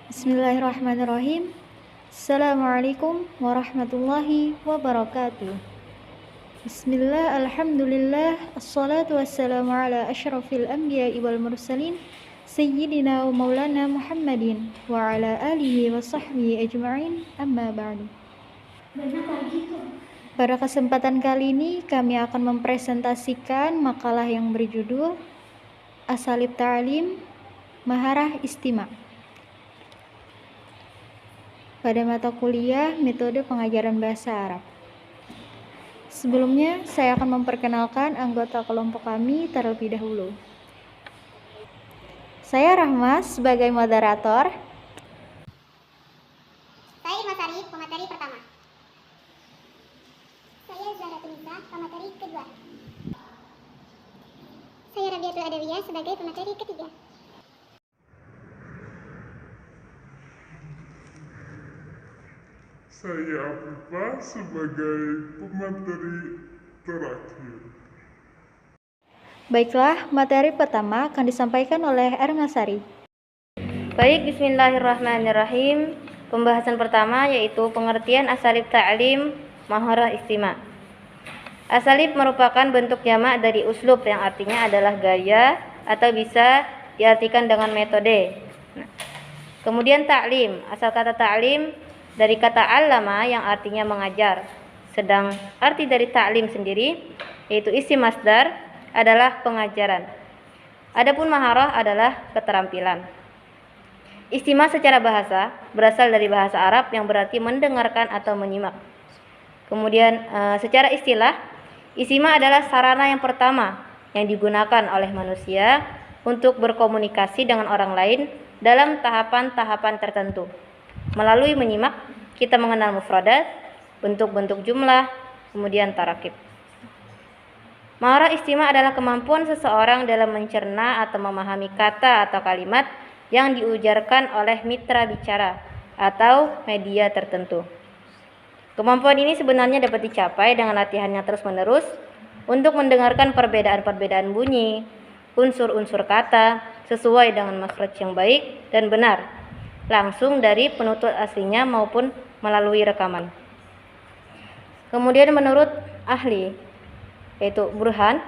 Bismillahirrahmanirrahim. Assalamualaikum warahmatullahi wabarakatuh. Bismillah, alhamdulillah, assalatu wassalamu ala asyrafil anbiya'i wal mursalin Sayyidina wa maulana Muhammadin wa ala alihi wa sahbihi ajma'in, amma ba'du. Pada kesempatan kali ini kami akan mempresentasikan makalah yang berjudul Asalib Ta'lim Maharah Istima' pada mata kuliah Metode Pengajaran Bahasa Arab. Sebelumnya, saya akan memperkenalkan anggota kelompok kami terlebih dahulu. Saya Rahma sebagai moderator. Saya Masari, pemateri pertama. Saya Zahra Tunisa, pemateri kedua. Saya Rabiatul Adawiyah sebagai pemateri ketiga. Saya Afifah sebagai pemateri terakhir. Baiklah, materi pertama akan disampaikan oleh Masari. Baik, bismillahirrahmanirrahim. Pembahasan pertama yaitu pengertian asalib ta'lim maharah istima'. Asalib merupakan bentuk jamak dari uslub yang artinya adalah gaya atau bisa diartikan dengan metode. Kemudian ta'lim, asal kata ta'lim dari kata allama yang artinya mengajar. Sedang arti dari ta'lim sendiri yaitu isi masdar adalah pengajaran. Adapun maharah adalah keterampilan. Istima' secara bahasa berasal dari bahasa Arab yang berarti mendengarkan atau menyimak. Kemudian secara istilah, istima' adalah sarana yang pertama yang digunakan oleh manusia untuk berkomunikasi dengan orang lain dalam tahapan-tahapan tertentu. Melalui menyimak, kita mengenal mufradat, bentuk-bentuk jumlah, kemudian tarakib. Maharah istima' adalah kemampuan seseorang dalam mencerna atau memahami kata atau kalimat yang diujarkan oleh mitra bicara atau media tertentu. Kemampuan ini sebenarnya dapat dicapai dengan latihan yang terus-menerus untuk mendengarkan perbedaan-perbedaan bunyi, unsur-unsur kata sesuai dengan makhraj yang baik dan benar, langsung dari penutur aslinya maupun melalui rekaman. Kemudian menurut ahli, yaitu Burhan,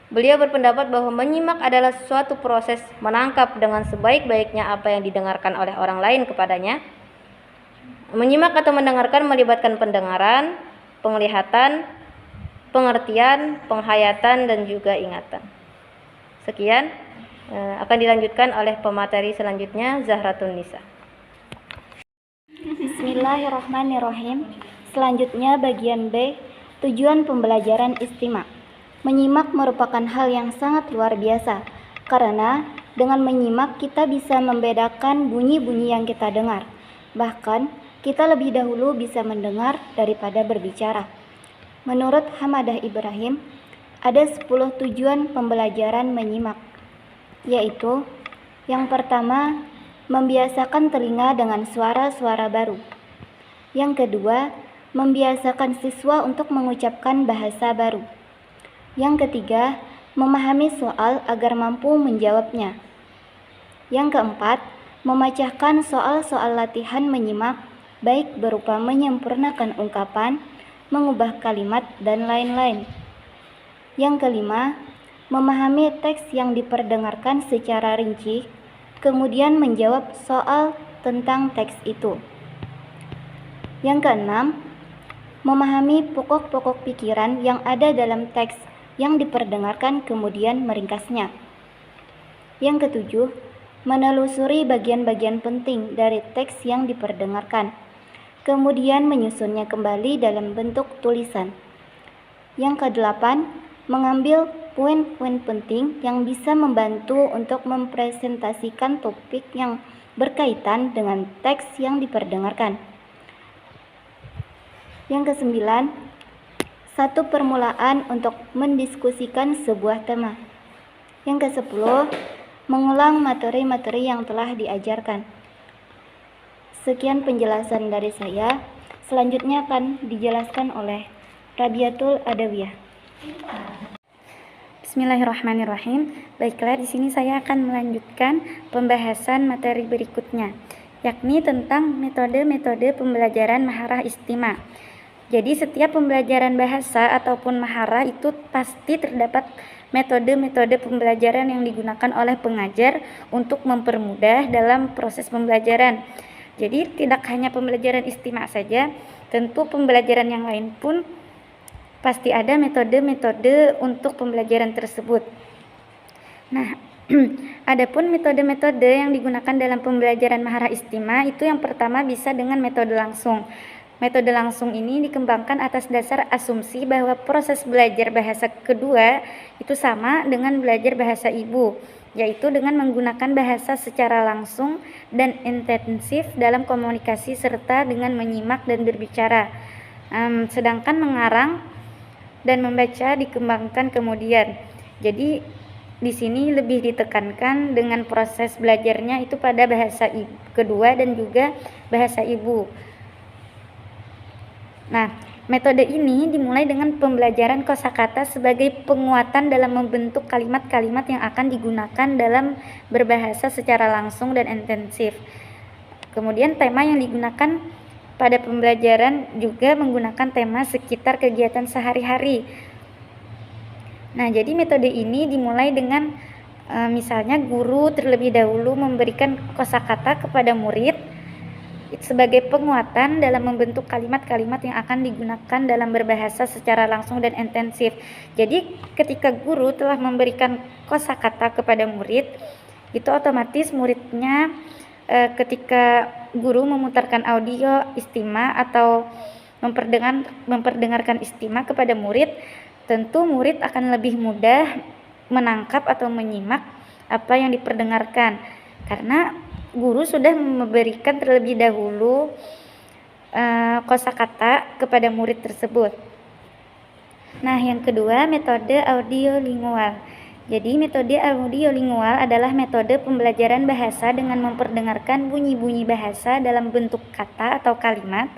beliau berpendapat bahwa menyimak adalah suatu proses menangkap dengan sebaik-baiknya apa yang didengarkan oleh orang lain kepadanya. Menyimak atau mendengarkan melibatkan pendengaran, penglihatan, pengertian, penghayatan, dan juga ingatan. Sekian. Akan dilanjutkan oleh pemateri selanjutnya, Zahra Tunisa. Bismillahirrahmanirrahim. Selanjutnya bagian B, tujuan pembelajaran istima'. Menyimak merupakan hal yang sangat luar biasa, karena dengan menyimak kita bisa membedakan bunyi-bunyi yang kita dengar. Bahkan, kita lebih dahulu bisa mendengar daripada berbicara. Menurut Hamadah Ibrahim, ada 10 tujuan pembelajaran menyimak, yaitu yang pertama, membiasakan telinga dengan suara-suara baru. Yang kedua, membiasakan siswa untuk mengucapkan bahasa baru. Yang ketiga, memahami soal agar mampu menjawabnya. Yang keempat, memecahkan soal-soal latihan menyimak, baik berupa menyempurnakan ungkapan, mengubah kalimat, dan lain-lain. Yang kelima, memahami teks yang diperdengarkan secara rinci, kemudian menjawab soal tentang teks itu. Yang keenam, memahami pokok-pokok pikiran yang ada dalam teks yang diperdengarkan, kemudian meringkasnya. Yang ketujuh, menelusuri bagian-bagian penting dari teks yang diperdengarkan, kemudian menyusunnya kembali dalam bentuk tulisan. Yang kedelapan, mengambil poin-poin penting yang bisa membantu untuk mempresentasikan topik yang berkaitan dengan teks yang diperdengarkan. Yang kesembilan, satu permulaan untuk mendiskusikan sebuah tema. Yang kesepuluh, mengulang materi-materi yang telah diajarkan. Sekian penjelasan dari saya. Selanjutnya akan dijelaskan oleh Rabiatul Adawiyah. Bismillahirrahmanirrahim. Baiklah, di sini saya akan melanjutkan pembahasan materi berikutnya, yakni tentang metode-metode pembelajaran maharah istima. Jadi setiap pembelajaran bahasa ataupun maharah itu pasti terdapat metode-metode pembelajaran yang digunakan oleh pengajar untuk mempermudah dalam proses pembelajaran. Jadi tidak hanya pembelajaran istima saja, tentu pembelajaran yang lain pun pasti ada metode-metode untuk pembelajaran tersebut. Nah, adapun metode-metode yang digunakan dalam pembelajaran maharah istima itu yang pertama bisa dengan metode langsung. Metode langsung ini dikembangkan atas dasar asumsi bahwa proses belajar bahasa kedua itu sama dengan belajar bahasa ibu, yaitu dengan menggunakan bahasa secara langsung dan intensif dalam komunikasi serta dengan menyimak dan berbicara. Sedangkan mengarang dan membaca dikembangkan kemudian. Jadi di sini lebih ditekankan dengan proses belajarnya itu pada bahasa kedua dan juga bahasa ibu. Nah, metode ini dimulai dengan pembelajaran kosakata sebagai penguatan dalam membentuk kalimat-kalimat yang akan digunakan dalam berbahasa secara langsung dan intensif. Kemudian tema yang digunakan pada pembelajaran juga menggunakan tema sekitar kegiatan sehari-hari. Nah, jadi metode ini dimulai dengan misalnya guru terlebih dahulu memberikan kosakata kepada murid sebagai penguatan dalam membentuk kalimat-kalimat yang akan digunakan dalam berbahasa secara langsung dan intensif. Jadi ketika guru telah memberikan kosakata kepada murid, itu otomatis muridnya ketika guru memutarkan audio istima atau memperdengarkan istima kepada murid, tentu murid akan lebih mudah menangkap atau menyimak apa yang diperdengarkan karena guru sudah memberikan terlebih dahulu kosakata kepada murid tersebut. Nah, yang kedua metode audiolingual. Jadi metode audiolingual adalah metode pembelajaran bahasa dengan memperdengarkan bunyi-bunyi bahasa dalam bentuk kata atau kalimat,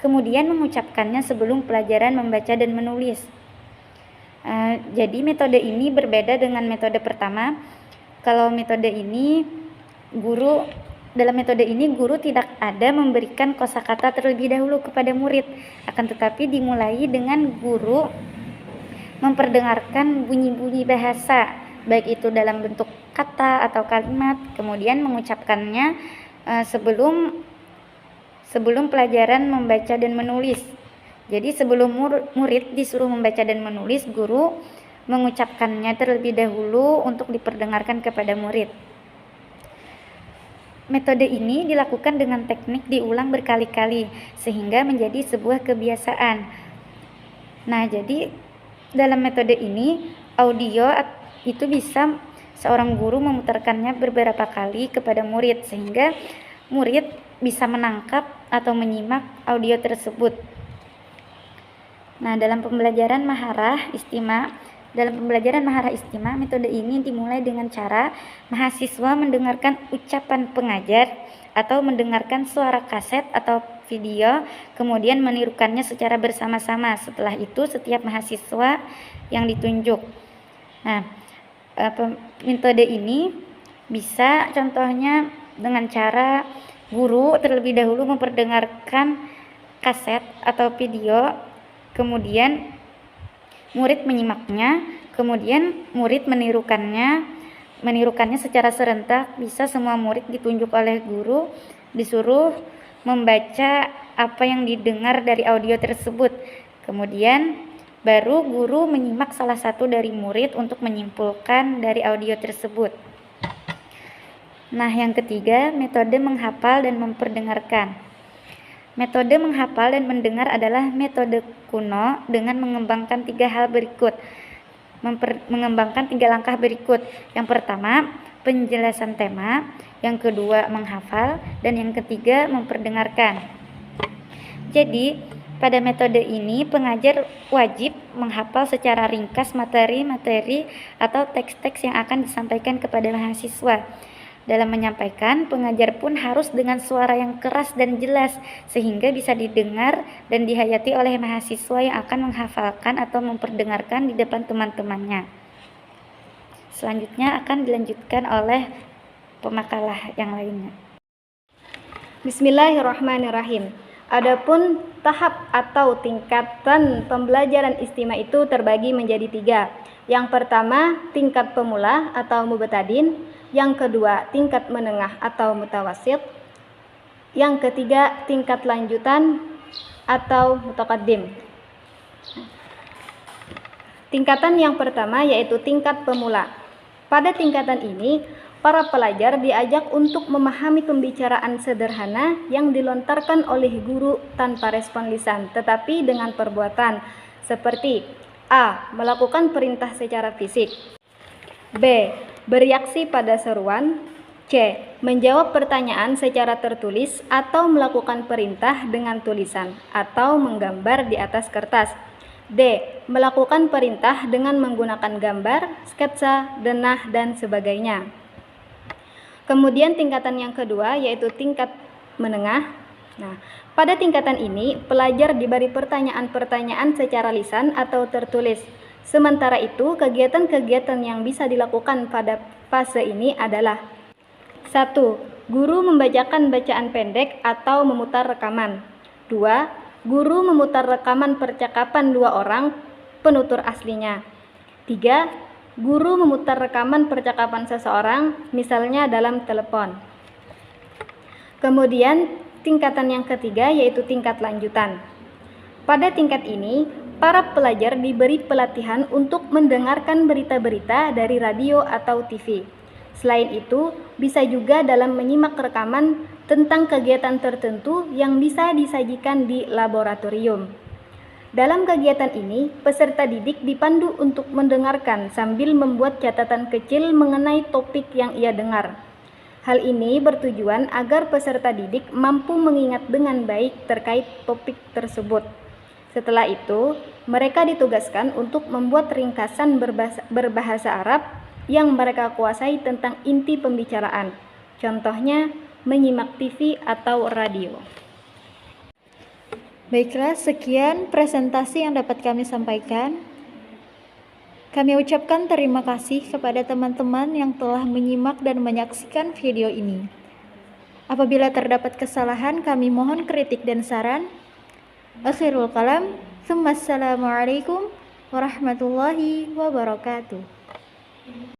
kemudian mengucapkannya sebelum pelajaran membaca dan menulis. Jadi metode ini berbeda dengan metode pertama. Kalau metode ini dalam metode ini guru tidak ada memberikan kosakata terlebih dahulu kepada murid, akan tetapi dimulai dengan guru memperdengarkan bunyi-bunyi bahasa, baik itu dalam bentuk kata atau kalimat, kemudian mengucapkannya sebelum pelajaran membaca dan menulis. Jadi sebelum murid disuruh membaca dan menulis, guru mengucapkannya terlebih dahulu untuk diperdengarkan kepada murid. Metode ini dilakukan dengan teknik diulang berkali-kali sehingga menjadi sebuah kebiasaan. Nah, jadi dalam metode ini audio itu bisa seorang guru memutarkannya beberapa kali kepada murid sehingga murid bisa menangkap atau menyimak audio tersebut. Nah, dalam pembelajaran maharah istima, metode ini dimulai dengan cara mahasiswa mendengarkan ucapan pengajar atau mendengarkan suara kaset atau video, kemudian menirukannya secara bersama-sama. Setelah itu setiap mahasiswa yang ditunjuk. Nah, metode ini bisa contohnya dengan cara guru terlebih dahulu memperdengarkan kaset atau video, kemudian murid menyimaknya, kemudian murid menirukannya secara serentak. Bisa semua murid ditunjuk oleh guru, disuruh membaca apa yang didengar dari audio tersebut. Kemudian baru guru menyimak salah satu dari murid untuk menyimpulkan dari audio tersebut. Nah, yang ketiga, metode menghafal dan memperdengarkan. Metode menghafal dan mendengar adalah metode kuno dengan mengembangkan tiga langkah berikut. Yang pertama, penjelasan tema, yang kedua menghafal, dan yang ketiga memperdengarkan. Jadi, pada metode ini pengajar wajib menghafal secara ringkas materi-materi atau teks-teks yang akan disampaikan kepada mahasiswa. Dalam menyampaikan, pengajar pun harus dengan suara yang keras dan jelas sehingga bisa didengar dan dihayati oleh mahasiswa yang akan menghafalkan atau memperdengarkan di depan teman-temannya. Selanjutnya akan dilanjutkan oleh pemakalah yang lainnya. Bismillahirrahmanirrahim. Adapun tahap atau tingkatan pembelajaran istimewa itu terbagi menjadi 3. Yang pertama, tingkat pemula atau mubtadin. Yang kedua, tingkat menengah atau mutawasit. Yang ketiga, tingkat lanjutan atau mutaqaddim. Tingkatan yang pertama yaitu tingkat pemula. Pada tingkatan ini, para pelajar diajak untuk memahami pembicaraan sederhana yang dilontarkan oleh guru tanpa respon lisan, tetapi dengan perbuatan, seperti A. Melakukan perintah secara fisik, B. Bereaksi pada seruan, C. Menjawab pertanyaan secara tertulis atau melakukan perintah dengan tulisan atau menggambar di atas kertas, D. Melakukan perintah dengan menggunakan gambar, sketsa, denah, dan sebagainya. Kemudian tingkatan yang kedua yaitu tingkat menengah. Nah, pada tingkatan ini pelajar diberi pertanyaan-pertanyaan secara lisan atau tertulis. Sementara itu, kegiatan-kegiatan yang bisa dilakukan pada fase ini adalah 1. Guru membacakan bacaan pendek atau memutar rekaman. 2. Guru memutar rekaman percakapan 2 orang penutur aslinya. 3. Guru memutar rekaman percakapan seseorang, misalnya dalam telepon. Kemudian tingkatan yang ketiga yaitu tingkat lanjutan. Pada tingkat ini, para pelajar diberi pelatihan untuk mendengarkan berita-berita dari radio atau TV. Selain itu, bisa juga dalam menyimak rekaman tentang kegiatan tertentu yang bisa disajikan di laboratorium. Dalam kegiatan ini, peserta didik dipandu untuk mendengarkan sambil membuat catatan kecil mengenai topik yang ia dengar. Hal ini bertujuan agar peserta didik mampu mengingat dengan baik terkait topik tersebut. Setelah itu, mereka ditugaskan untuk membuat ringkasan berbahasa Arab yang mereka kuasai tentang inti pembicaraan. Contohnya, menyimak TV atau radio. Baiklah, sekian presentasi yang dapat kami sampaikan. Kami ucapkan terima kasih kepada teman-teman yang telah menyimak dan menyaksikan video ini. Apabila terdapat kesalahan, kami mohon kritik dan saran. Akhirul kalam, Assalamualaikum warahmatullahi wabarakatuh.